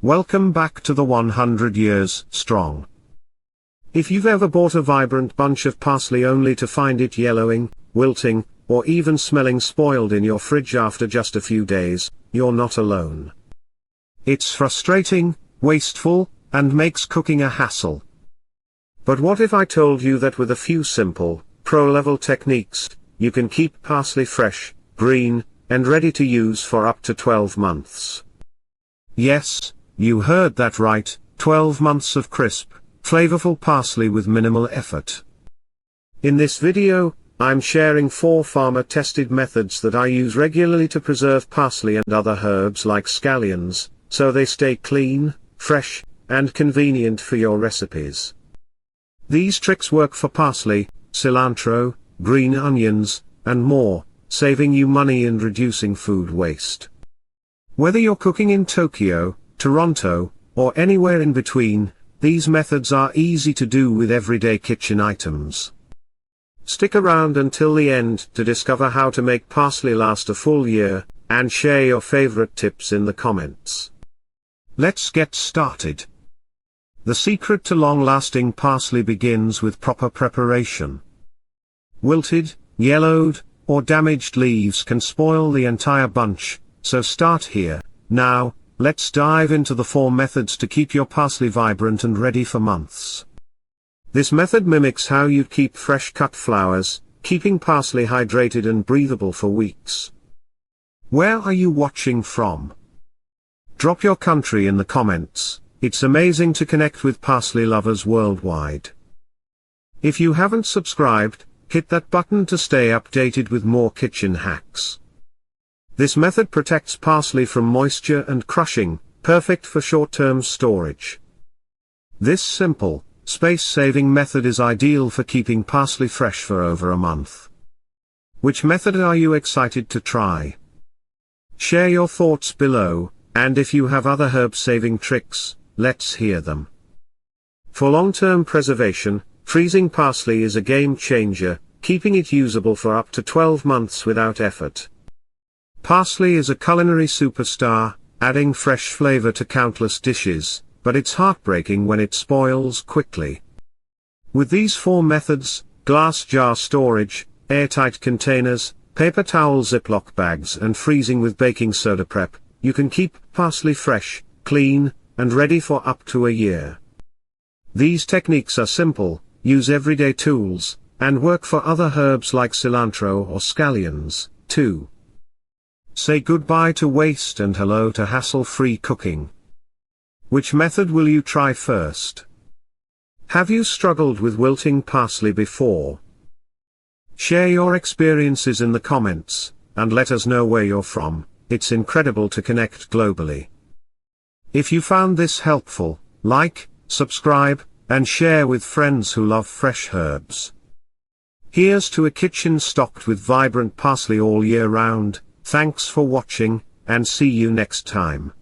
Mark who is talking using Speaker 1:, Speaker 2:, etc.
Speaker 1: Welcome back to the 100 Years Strong. If you've ever bought a vibrant bunch of parsley only to find it yellowing, wilting, or even smelling spoiled in your fridge after just a few days, you're not alone. It's frustrating, wasteful, and makes cooking a hassle. But what if I told you that with a few simple, pro-level techniques, you can keep parsley fresh, green, and ready to use for up to 12 months? Yes, you heard that right, 12 months of crisp, flavorful parsley with minimal effort. In this video, I'm sharing 4 farmer-tested methods that I use regularly to preserve parsley and other herbs like scallions, so they stay clean, fresh, and convenient for your recipes. These tricks work for parsley, cilantro, green onions, and more, saving you money and reducing food waste. Whether you're cooking in Tokyo, Toronto, or anywhere in between, these methods are easy to do with everyday kitchen items. Stick around until the end to discover how to make parsley last a full year, and share your favorite tips in the comments. Let's get started. The secret to long-lasting parsley begins with proper preparation. Wilted, yellowed, or damaged leaves can spoil the entire bunch, so start here. Now, let's dive into the 4 methods to keep your parsley vibrant and ready for months. This method mimics how you keep fresh cut flowers, keeping parsley hydrated and breathable for weeks. Where are you watching from? Drop your country in the comments. It's amazing to connect with parsley lovers worldwide. If you haven't subscribed, hit that button to stay updated with more kitchen hacks. This method protects parsley from moisture and crushing, perfect for short-term storage. This simple, space-saving method is ideal for keeping parsley fresh for over a month. Which method are you excited to try? Share your thoughts below, and if you have other herb-saving tricks, let's hear them. For long-term preservation, freezing parsley is a game-changer, keeping it usable for up to 12 months without effort. Parsley is a culinary superstar, adding fresh flavor to countless dishes, but it's heartbreaking when it spoils quickly. With these 4 methods, glass jar storage, airtight containers, paper towel Ziploc bags and freezing with baking soda prep, you can keep parsley fresh, clean, and ready for up to a year. These techniques are simple, use everyday tools, and work for other herbs like cilantro or scallions, too. Say goodbye to waste and hello to hassle-free cooking. Which method will you try first? Have you struggled with wilting parsley before? Share your experiences in the comments, and let us know where you're from. It's incredible to connect globally. If you found this helpful, like, subscribe, and share with friends who love fresh herbs. Here's to a kitchen stocked with vibrant parsley all year round. Thanks for watching, and see you next time.